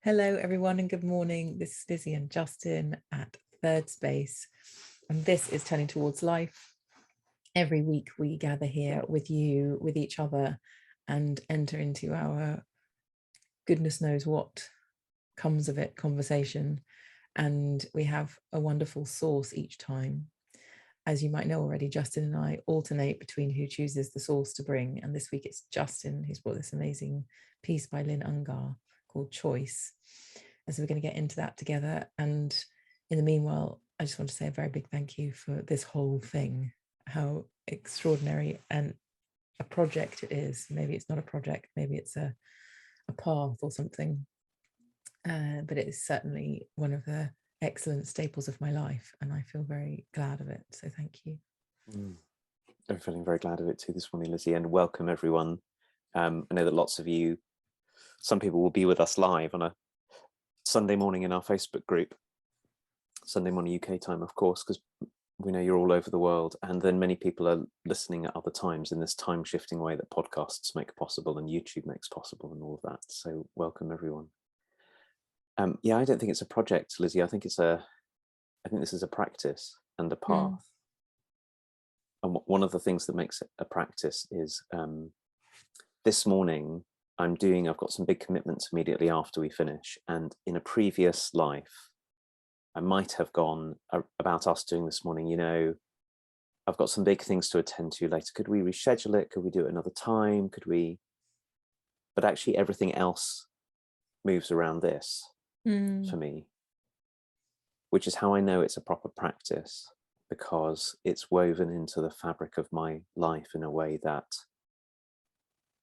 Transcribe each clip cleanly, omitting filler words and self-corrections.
Hello, everyone, and good morning. This is Lizzie and Justin at Thirdspace, and this is Turning Towards Life. Every week we gather here with you, with each other, and enter into our goodness knows what comes of it conversation. And we have a wonderful source each time. As you might know already, Justin and I alternate between who chooses the source to bring. And this week it's Justin who's brought this amazing piece by Lynn Ungar called Choice. And so we're going to get into that together. And in the meanwhile, I just want to say a very big thank you for this whole thing, how extraordinary and a project it is. Maybe it's not a project, maybe it's a path or something. But it is certainly one of the excellent staples of my life, and I feel very glad of it. So thank you. I'm feeling very glad of it too this morning, Lizzie, and welcome everyone. I know that lots of you, some people will be with us live on a Sunday morning in our Facebook group, Sunday morning UK time, of course, because we know you're all over the world, and then many people are listening at other times in this time shifting way that podcasts make possible and YouTube makes possible and all of that. So welcome everyone. Yeah, I don't think it's a project, Lizzie. I think this is a practice and a path. And one of the things that makes it a practice is this morning I've got some big commitments immediately after we finish. And in a previous life, I might have gone about us doing this morning, I've got some big things to attend to later. Could we reschedule it? Could we do it another time? But actually everything else moves around this for me, which is how I know it's a proper practice, because it's woven into the fabric of my life in a way that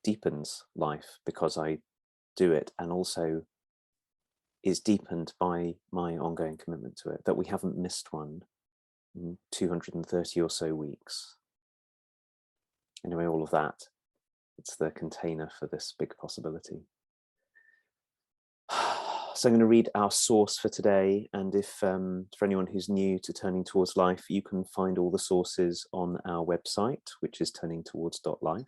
deepens life because I do it, and also is deepened by my ongoing commitment to it, that we haven't missed one in 230 or so weeks. Anyway, all of that, it's the container for this big possibility. So I'm going to read our source for today, and if for anyone who's new to Turning Towards Life, you can find all the sources on our website, which is turningtowards.life,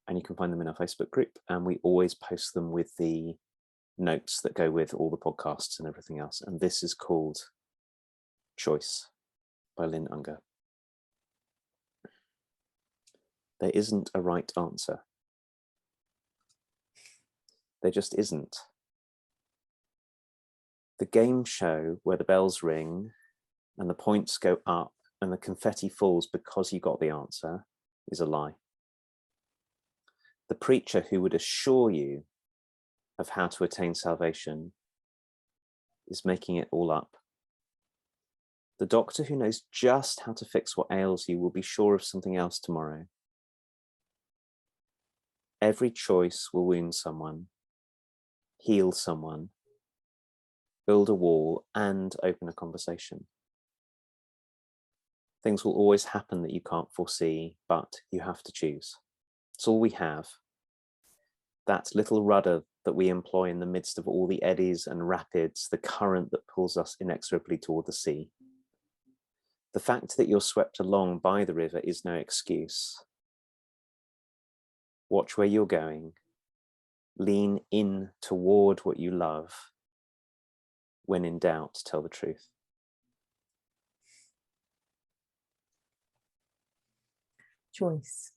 and you can find them in our Facebook group, and we always post them with the notes that go with all the podcasts and everything else. And this is called Choice by Lynn Ungar. There isn't a right answer. There just isn't. The game show where the bells ring and the points go up and the confetti falls because you got the answer is a lie. The preacher who would assure you of how to attain salvation is making it all up. The doctor who knows just how to fix what ails you will be sure of something else tomorrow. Every choice will wound someone, heal someone, build a wall, and open a conversation. Things will always happen that you can't foresee, but you have to choose. It's all we have. That little rudder that we employ in the midst of all the eddies and rapids, the current that pulls us inexorably toward the sea. The fact that you're swept along by the river is no excuse. Watch where you're going. Lean in toward what you love. When in doubt, tell the truth. Choice.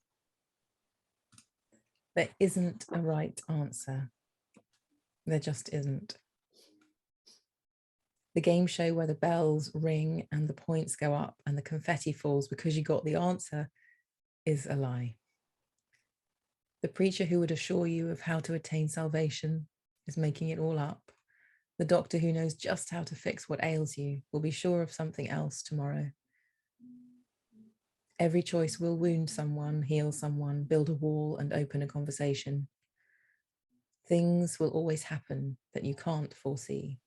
There isn't a right answer. There just isn't. The game show where the bells ring and the points go up and the confetti falls because you got the answer is a lie. The preacher who would assure you of how to attain salvation is making it all up. The doctor who knows just how to fix what ails you will be sure of something else tomorrow. Every choice will wound someone, heal someone, build a wall, and open a conversation. Things will always happen that you can't foresee.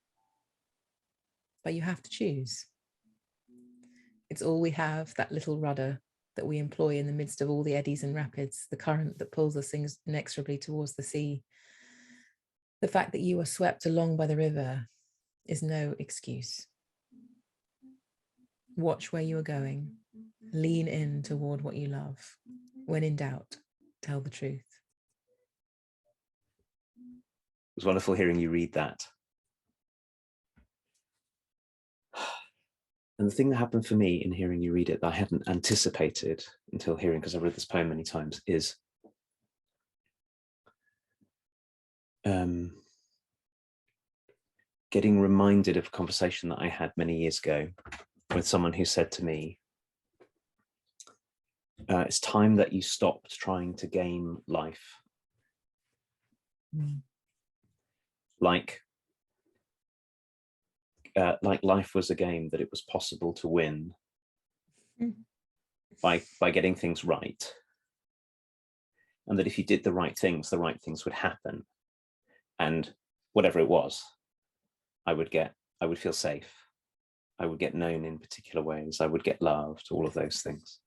But you have to choose. It's all we have, that little rudder that we employ in the midst of all the eddies and rapids, the current that pulls us inexorably towards the sea. The fact that you are swept along by the river is no excuse. Watch where you are going. Lean in toward what you love. When in doubt, tell the truth. was wonderful hearing you read that. And the thing that happened for me in hearing you read it that I hadn't anticipated until hearing, because I've read this poem many times, is getting reminded of a conversation that I had many years ago with someone who said to me, it's time that you stopped trying to game life. Like life was a game that it was possible to win by getting things right. And that if you did the right things would happen. And whatever it was, I would feel safe. I would get known in particular ways. I would get loved, all of those things.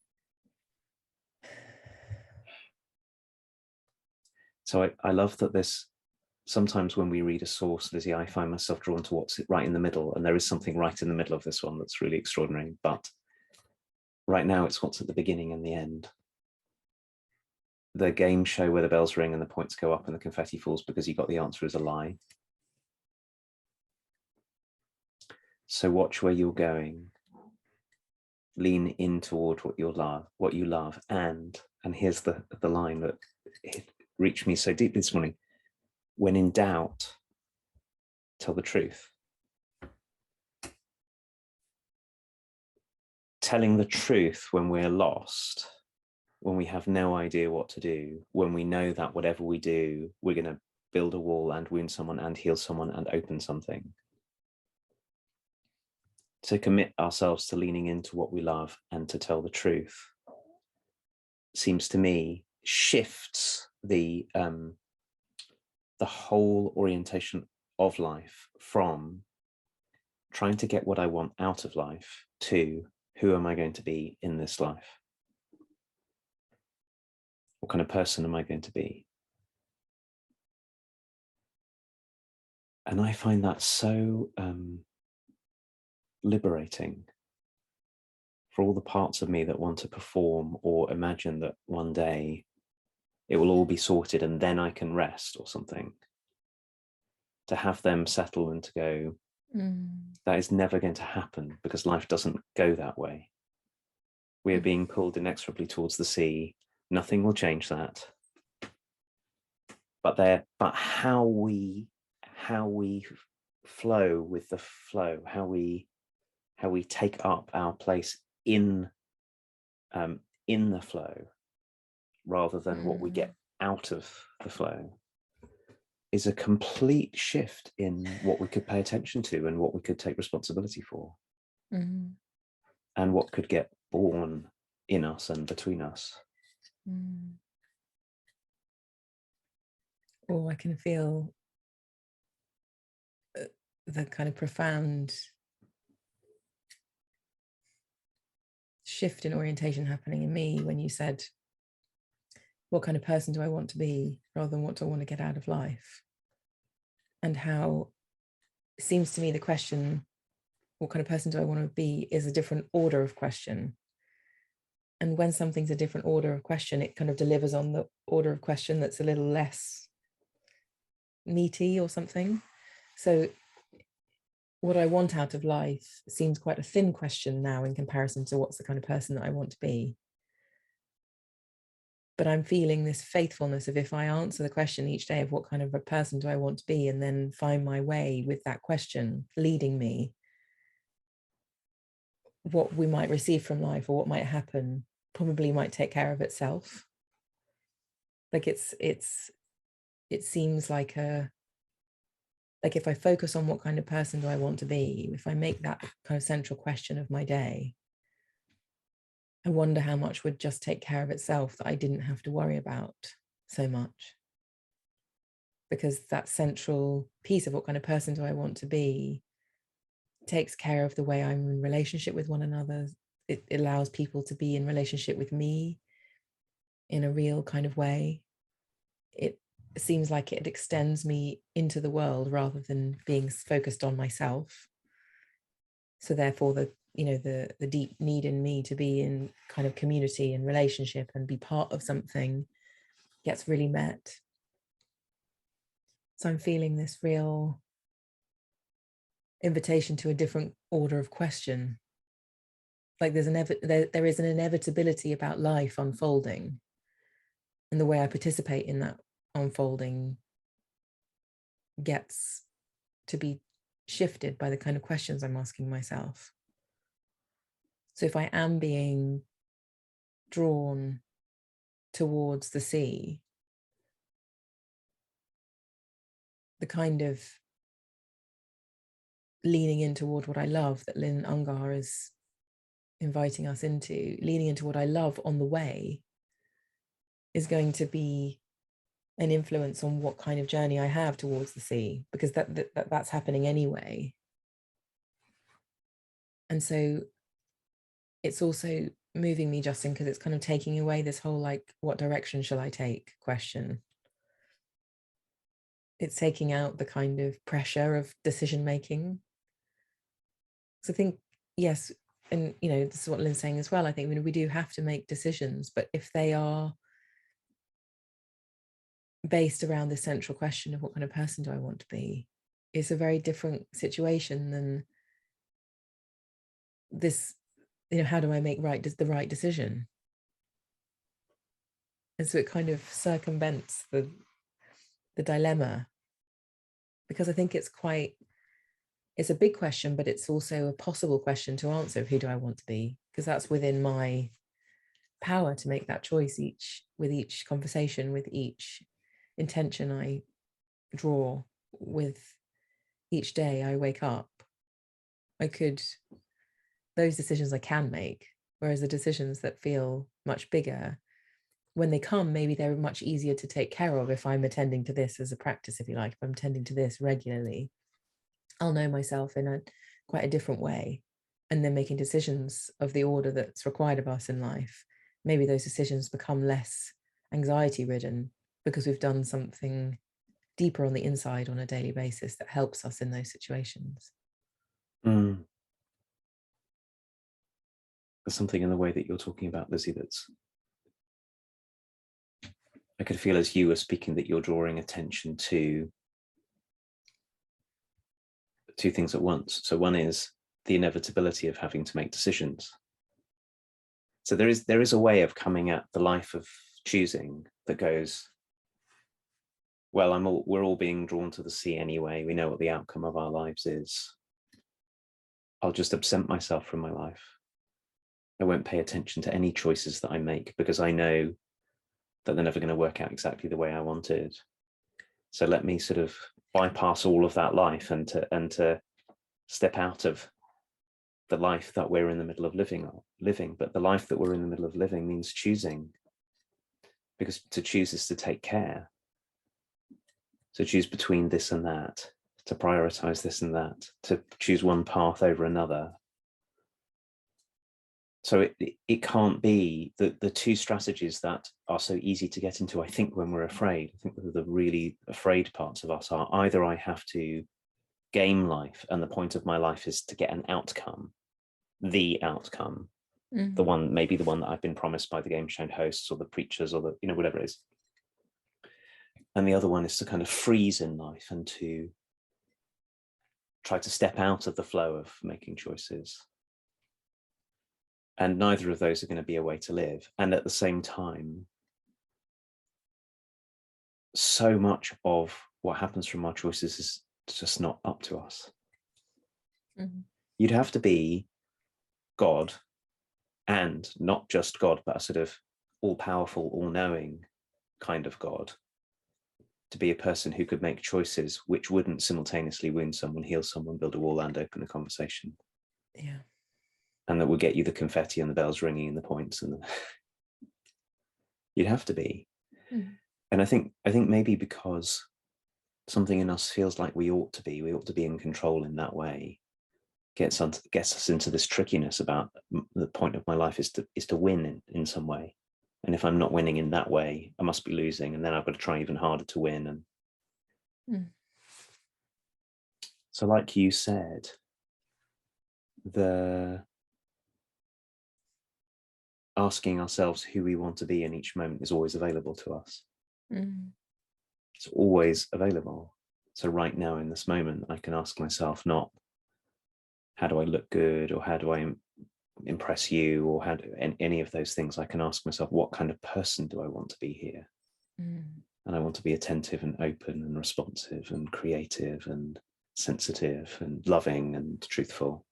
So I love that this, sometimes when we read a source, Lizzie, I find myself drawn to what's right in the middle. And there is something right in the middle of this one that's really extraordinary. But right now it's what's at the beginning and the end. The game show where the bells ring and the points go up and the confetti falls because you got the answer is a lie. So watch where you're going. Lean in toward what you love. And here's the line that it reached me so deeply this morning. When in doubt, tell the truth. Telling the truth when we're lost, when we have no idea what to do, when we know that whatever we do, we're going to build a wall and wound someone and heal someone and open something. To commit ourselves to leaning into what we love and to tell the truth seems to me shifts the whole orientation of life from trying to get what I want out of life to who am I going to be in this life? What kind of person am I going to be? And I find that so liberating for all the parts of me that want to perform or imagine that one day it will all be sorted and then I can rest or something. To have them settle and to go, that is never going to happen because life doesn't go that way. We are being pulled inexorably towards the sea. Nothing will change that. But how we flow with the flow, how we take up our place in the flow rather than what we get out of the flow is a complete shift in what we could pay attention to and what we could take responsibility for and what could get born in us and between us. I can feel the kind of profound shift in orientation happening in me when you said, what kind of person do I want to be rather than what do I want to get out of life? And how it seems to me the question, what kind of person do I want to be, is a different order of question. And when something's a different order of question, it kind of delivers on the order of question that's a little less meaty or something. So what I want out of life seems quite a thin question now in comparison to what's the kind of person that I want to be. But I'm feeling this faithfulness of, if I answer the question each day of what kind of a person do I want to be, and then find my way with that question leading me, what we might receive from life or what might happen probably might take care of itself. Like it seems like if I focus on what kind of person do I want to be, if I make that kind of central question of my day, I wonder how much would just take care of itself, that I didn't have to worry about so much. Because that central piece of what kind of person do I want to be takes care of the way I'm in relationship with one another. It allows people to be in relationship with me in a real kind of way. It seems like it extends me into the world rather than being focused on myself. So therefore the deep need in me to be in kind of community and relationship and be part of something gets really met. So I'm feeling this real invitation to a different order of question. Like there is an inevitability about life unfolding, and the way I participate in that unfolding gets to be shifted by the kind of questions I'm asking myself. So if I am being drawn towards the sea, the kind of leaning in toward what I love that Lynn Ungar is inviting us into, leaning into what I love on the way, is going to be an influence on what kind of journey I have towards the sea, because that's happening anyway. And so it's also moving me, Justin, because it's kind of taking away this whole like, what direction shall I take question. It's taking out the kind of pressure of decision making. So I think, yes, and this is what Lynn's saying as well. I think we do have to make decisions, but if they are based around the central question of what kind of person do I want to be, it's a very different situation than this, how do I make the right decision? And so it kind of circumvents the dilemma, because I think it's a big question, but it's also a possible question to answer of who do I want to be, because that's within my power to make that choice with each conversation, with each intention I draw, with each day I wake up. Those decisions I can make, whereas the decisions that feel much bigger, when they come, maybe they're much easier to take care of if I'm attending to this as a practice, if you like. If I'm attending to this regularly, I'll know myself in quite a different way, and then making decisions of the order that's required of us in life, maybe those decisions become less anxiety ridden because we've done something deeper on the inside on a daily basis that helps us in those situations. There's something in the way that you're talking about, Lizzie, I could feel as you were speaking that you're drawing attention to two things at once. So one is the inevitability of having to make decisions. So there is a way of coming at the life of choosing that goes, well, we're all being drawn to the sea anyway. We know what the outcome of our lives is. I'll just absent myself from my life. I won't pay attention to any choices that I make because I know that they're never going to work out exactly the way I wanted. So let me sort of bypass all of that life and to step out of the life that we're in the middle of living. But the life that we're in the middle of living means choosing, because to choose is to take care. So choose between this and that, to prioritize this and that, to choose one path over another. So it can't be the two strategies that are so easy to get into, I think, when we're afraid. I think the really afraid parts of us are either I have to game life and the point of my life is to get an outcome, the outcome, the one, maybe the one that I've been promised by the game show hosts or the preachers or the, whatever it is. And the other one is to kind of freeze in life and to try to step out of the flow of making choices. And neither of those are going to be a way to live. And at the same time, so much of what happens from our choices is just not up to us. You'd have to be God, and not just God, but a sort of all-powerful, all-knowing kind of God, to be a person who could make choices which wouldn't simultaneously wound someone, heal someone, build a wall, and open a conversation. Yeah. And that will get you the confetti and the bells ringing and the points, and you'd have to be. And I think maybe because something in us feels like we ought to be in control in that way, gets us into this trickiness about the point of my life is to win in some way. And if I'm not winning in that way, I must be losing, and then I've got to try even harder to win. And so, like you said, the asking ourselves who we want to be in each moment is always available to us. It's always available. So right now in this moment, I can ask myself not how do I look good, or how do I impress you, or how do, any of those things. I can ask myself, what kind of person do I want to be here? And I want to be attentive and open and responsive and creative and sensitive and loving and truthful.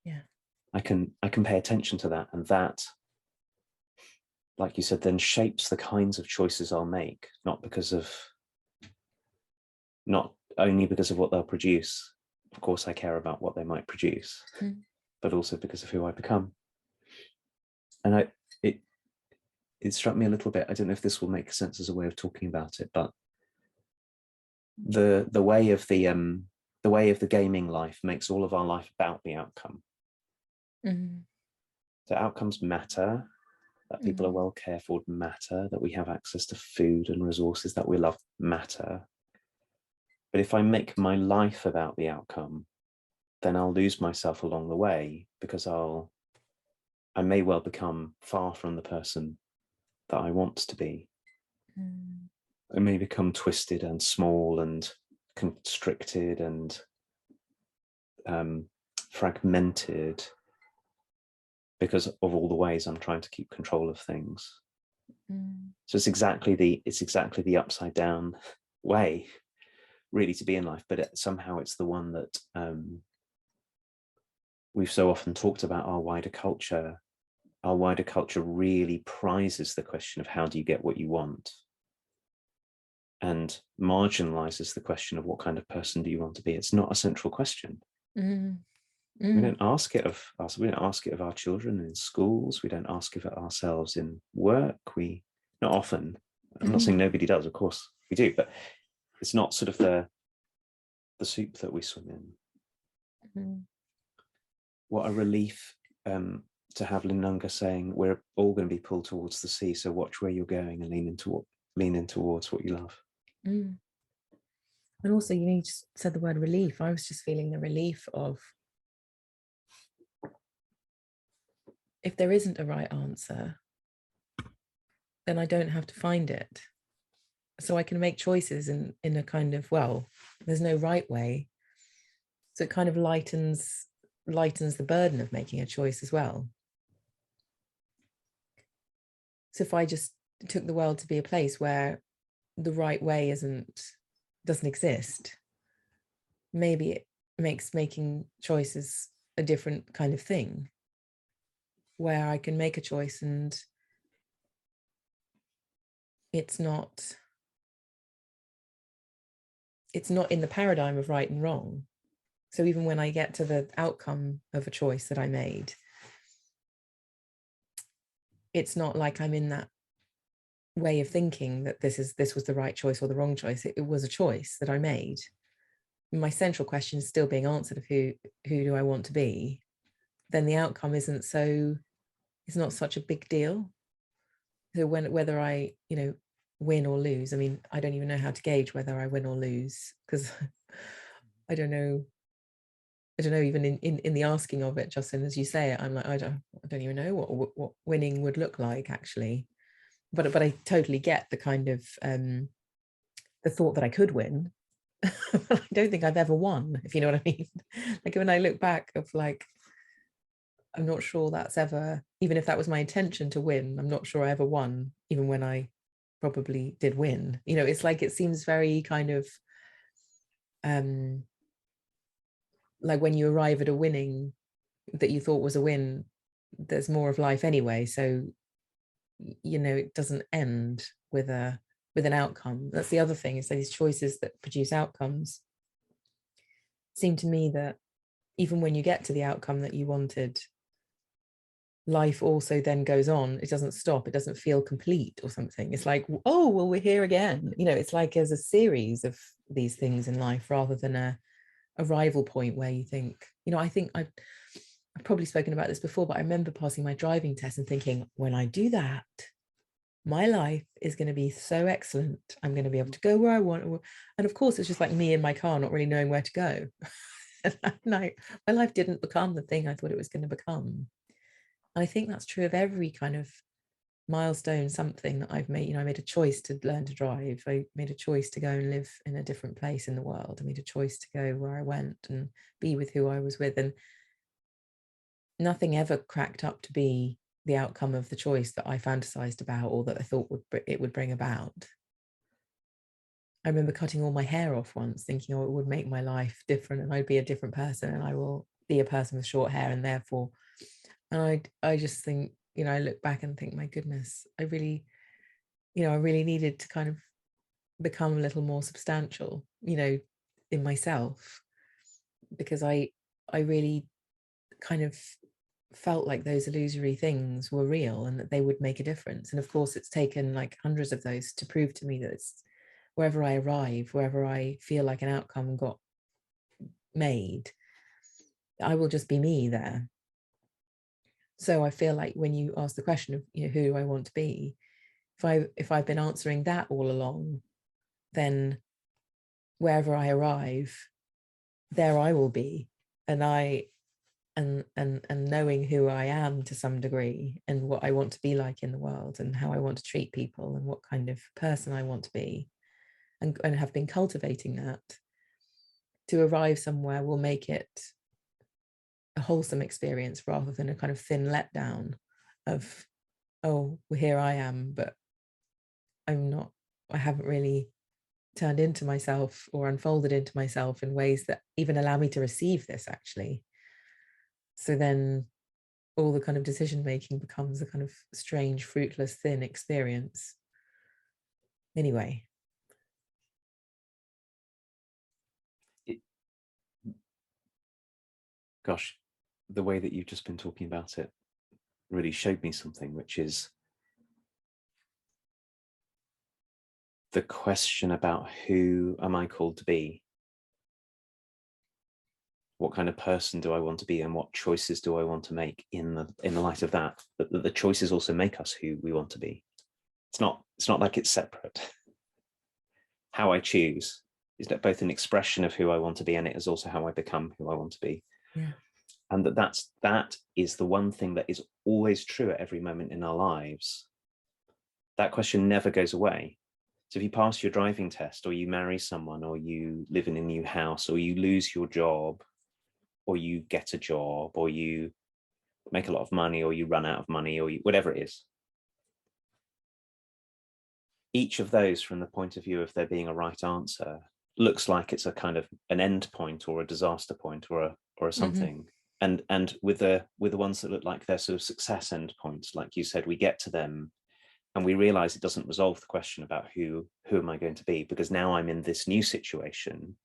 Yeah. I can pay attention to that, and that, like you said, then shapes the kinds of choices I'll make, not only because of what they'll produce. Of course, I care about what they might produce, but also because of who I become. And it struck me a little bit. I don't know if this will make sense as a way of talking about it, but the way of the gaming life makes all of our life about the outcome. So outcomes matter, that people are well cared for matter, that we have access to food and resources that we love matter. But if I make my life about the outcome, then I'll lose myself along the way, because I may well become far from the person that I want to be. I may become twisted and small and constricted and fragmented because of all the ways I'm trying to keep control of things. So it's exactly the upside down way, really, to be in life, but somehow it's the one that we've so often talked about. Our wider culture really prizes the question of how do you get what you want, and marginalizes the question of what kind of person do you want to be. It's not a central question. We don't ask it of us. We don't ask it of our children in schools. We don't ask it of ourselves in work. We, not often. I'm not saying nobody does. Of course we do, but it's not sort of the soup that we swim in. What a relief to have Linunga saying, we're all going to be pulled towards the sea, so watch where you're going and lean in towards what you love. And also, you just said the word relief. I was just feeling the relief of, if there isn't a right answer, then I don't have to find it. So I can make choices in a kind of, well, there's no right way. So it kind of lightens the burden of making a choice as well. So if I just took the world to be a place where the right way doesn't exist, maybe it makes making choices a different kind of thing, where I can make a choice and it's not in the paradigm of right and wrong. So even when I get to the outcome of a choice that I made, it's not like I'm in that way of thinking that this was the right choice or the wrong choice. It was a choice that I made. My central question is still being answered of who do I want to be. Then the outcome it's not such a big deal. So whether I, win or lose, I mean, I don't even know how to gauge whether I win or lose, because I don't know even in the asking of it, Justin, as you say it, I'm like, I don't even know what winning would look like, actually. But I totally get the kind of the thought that I could win. I don't think I've ever won, if you know what I mean. Like when I look back of like, I'm not sure that's ever, even if that was my intention to win, I'm not sure I ever won, even when I probably did win. It's like, it seems very kind of like when you arrive at a winning that you thought was a win, there's more of life anyway. So, it doesn't end with an outcome. That's the other thing, is these choices that produce outcomes seem to me that even when you get to the outcome that you wanted, life also then goes on. It doesn't stop. It doesn't feel complete or something. It's like, oh, well, we're here again. It's like there's a series of these things in life rather than a arrival point where you think, I think I've probably spoken about this before, but I remember passing my driving test and thinking, when I do that, my life is going to be so excellent. I'm going to be able to go where I want. And of course, it's just like me in my car, not really knowing where to go. And my life didn't become the thing I thought it was going to become. And I think that's true of every kind of milestone, something that I've made. I made a choice to learn to drive. I made a choice to go and live in a different place in the world. I made a choice to go where I went and be with who I was with. And nothing ever cracked up to be the outcome of the choice that I fantasized about or that I thought it would bring about. I remember cutting all my hair off once, thinking, oh, it would make my life different and I'd be a different person and I will be a person with short hair, and therefore, and I just think, I look back and think, my goodness, I really needed to kind of become a little more substantial, in myself, because I really kind of felt like those illusory things were real and that they would make a difference. And of course, it's taken like hundreds of those to prove to me that it's wherever I arrive, wherever I feel like an outcome got made, I will just be me there. So I feel like when you ask the question of, who do I want to be, if I've been answering that all along, then wherever I arrive, there I will be. And knowing who I am to some degree and what I want to be like in the world and how I want to treat people and what kind of person I want to be, and have been cultivating that, to arrive somewhere will make it a wholesome experience rather than a kind of thin letdown of, oh, well, here I am, but I haven't really turned into myself or unfolded into myself in ways that even allow me to receive this, actually. So then all the kind of decision making becomes a kind of strange, fruitless, thin experience. Anyway. Gosh, the way that you've just been talking about it really showed me something, which is the question about who am I called to be? What kind of person do I want to be, and what choices do I want to make in the light of that? But the choices also make us who we want to be. It's not like it's separate. How I choose is both an expression of who I want to be, and it is also how I become who I want to be. Yeah. And that is the one thing that is always true at every moment in our lives. That question never goes away. So if you pass your driving test, or you marry someone, or you live in a new house, or you lose your job, or you get a job, or you make a lot of money, or you run out of money, or whatever it is, each of those, from the point of view of there being a right answer, looks like it's a kind of an end point or a disaster point or a something. Mm-hmm. And with the ones that look like they're sort of success end points, like you said, we get to them and we realize it doesn't resolve the question about who am I going to be, because now I'm in this new situation.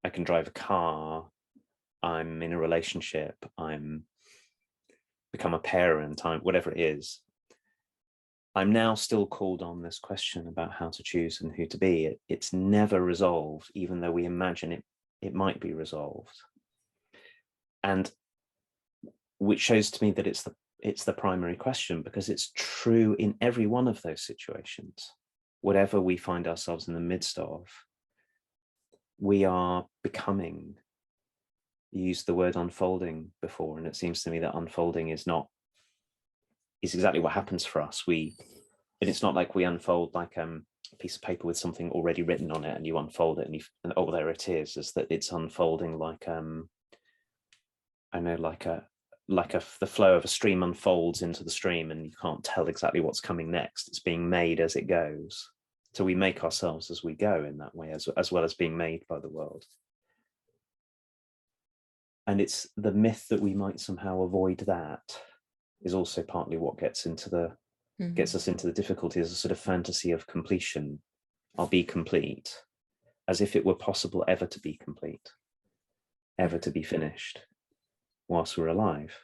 I can drive a car, I'm in a relationship, I'm become a parent, whatever it is. I'm now still called on this question about how to choose and who to be. It's never resolved, even though we imagine it might be resolved. And which shows to me that it's the primary question, because it's true in every one of those situations. Whatever we find ourselves in the midst of, we are becoming. You used the word unfolding before, and it seems to me that unfolding is exactly what happens for us. And it's not like we unfold like a piece of paper with something already written on it, and you unfold it and oh, there it is. Is that it's unfolding like I know, like the flow of a stream unfolds into the stream, and you can't tell exactly what's coming next. It's being made as it goes. So we make ourselves as we go in that way, as well as being made by the world. And it's the myth that we might somehow avoid that is also partly what gets us into the difficulty, as a sort of fantasy of completion. I'll be complete, as if it were possible ever to be complete, ever to be finished whilst we're alive.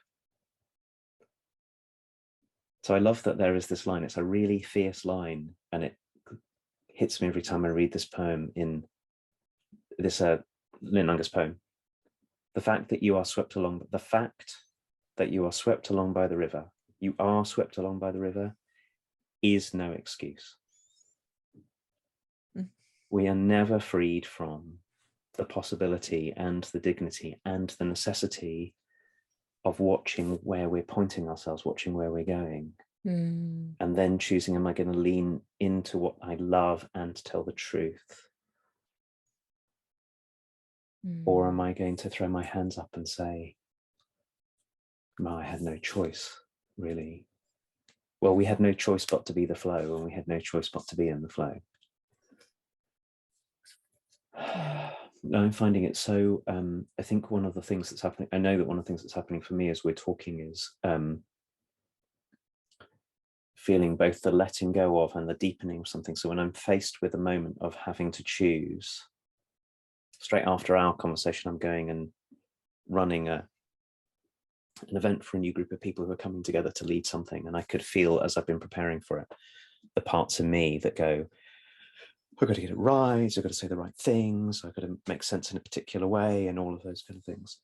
So I love that there is this line. It's a really fierce line, and it hits me every time I read this poem, in this Lynn Angus poem. The fact that you are swept along by the river, you are swept along by the river, is no excuse. We are never freed from the possibility and the dignity and the necessity of watching where we're pointing ourselves, watching where we're going. Mm. And then choosing, am I going to lean into what I love and tell the truth? Or am I going to throw my hands up and say, no, I had no choice, really? Well, we had no choice but to be the flow, and we had no choice but to be in the flow. Yeah. I'm finding it so, I think one of the things that's happening, I know that one of the things that's happening for me as we're talking is feeling both the letting go of and the deepening of something. So when I'm faced with a moment of having to choose, straight after our conversation, I'm going and running an event for a new group of people who are coming together to lead something. And I could feel, as I've been preparing for it, the parts of me that go, I've got to get it right, I've got to say the right things, I've got to make sense in a particular way, and all of those kind of things.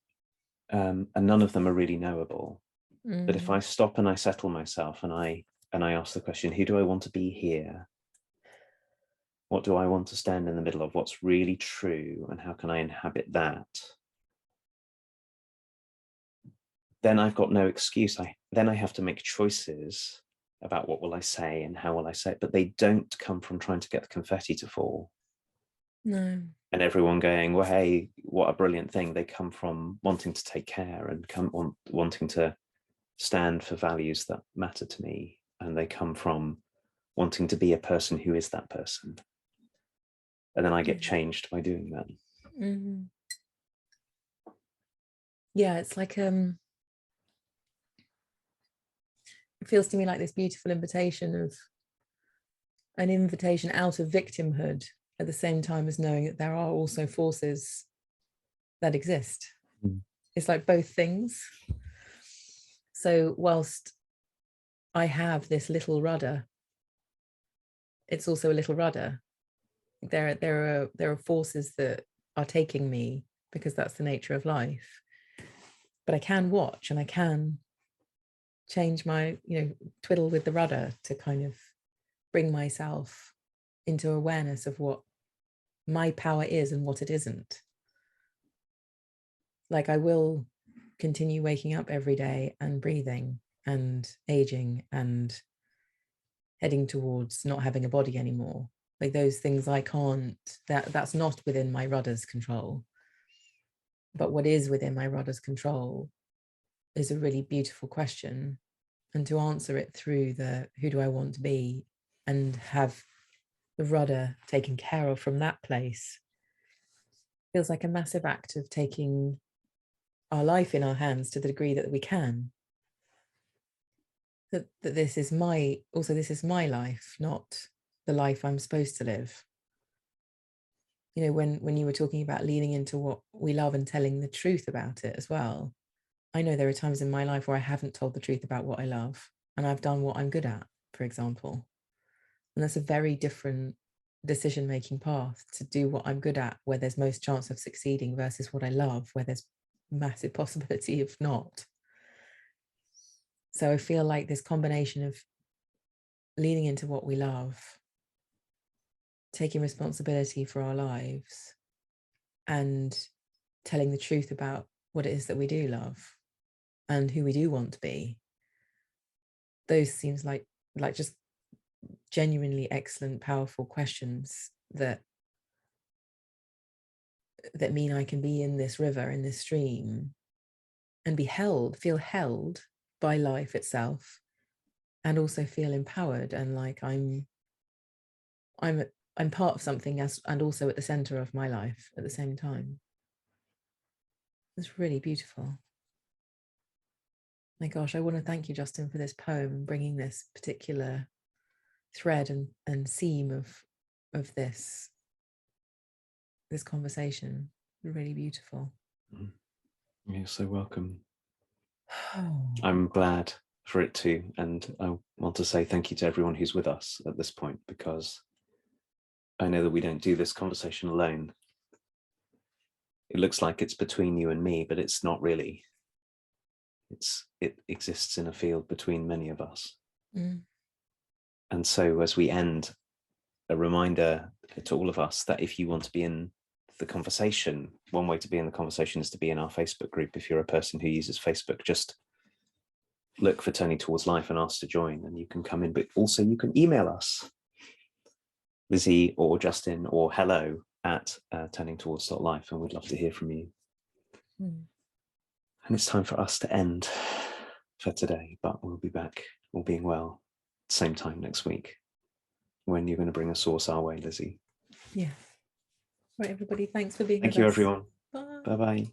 And none of them are really knowable. But if I stop and I settle myself and I ask the question, who do I want to be here? What do I want to stand in the middle of? What's really true, and how can I inhabit that? Then I've got no excuse. Then I have to make choices about what will I say and how will I say it, but they don't come from trying to get the confetti to fall. No. And everyone going, well, hey, what a brilliant thing. They come from wanting to take care and wanting to stand for values that matter to me. And they come from wanting to be a person who is that person. And then I get changed by doing that. Mm-hmm. Yeah, it's like it feels to me like this beautiful invitation out of victimhood, at the same time as knowing that there are also forces that exist. It's like both things. So whilst I have this little rudder, it's also a little rudder. There are forces that are taking me, because that's the nature of life. But I can watch, and I can change my, twiddle with the rudder to kind of bring myself into awareness of what my power is and what it isn't. Like, I will continue waking up every day and breathing and aging and heading towards not having a body anymore. Like, those things I can't, that's not within my rudder's control. But what is within my rudder's control is a really beautiful question. And to answer it through the who do I want to be, and have the rudder taken care of from that place, feels like a massive act of taking our life in our hands to the degree that we can. That this is my life, not the life I'm supposed to live. When you were talking about leaning into what we love and telling the truth about it as well, I know there are times in my life where I haven't told the truth about what I love, and I've done what I'm good at, for example. And that's a very different decision-making path, to do what I'm good at, where there's most chance of succeeding, versus what I love, where there's massive possibility of not. So I feel like this combination of leaning into what we love, taking responsibility for our lives, and telling the truth about what it is that we do love and who we do want to be, those seems like just genuinely excellent, powerful questions that mean I can be in this river, in this stream, and feel held by life itself, and also feel empowered, and like I'm part of something else, and also at the center of my life at the same time. It's really beautiful. My gosh, I want to thank you, Justin, for this poem, bringing this particular thread and seam of this conversation. Really beautiful. You're so welcome. I'm glad for it too, and I want to say thank you to everyone who's with us at this point, because I know that we don't do this conversation alone. It looks like it's between you and me, but it's not really. It exists in a field between many of us. And so as we end, a reminder to all of us that if you want to be in the conversation, one way to be in the conversation is to be in our Facebook group. If you're a person who uses Facebook, just look for Turning Towards Life and ask to join, and you can come in, but also you can email us, Lizzie or Justin, or hello at turningtowards.life, and we'd love to hear from you. And it's time for us to end for today, but we'll be back, all being well, same time next week, when you're going to bring a source our way, Lizzie. Yeah. Right, everybody, thanks for being with us. Thank you, everyone. Bye. Bye-bye.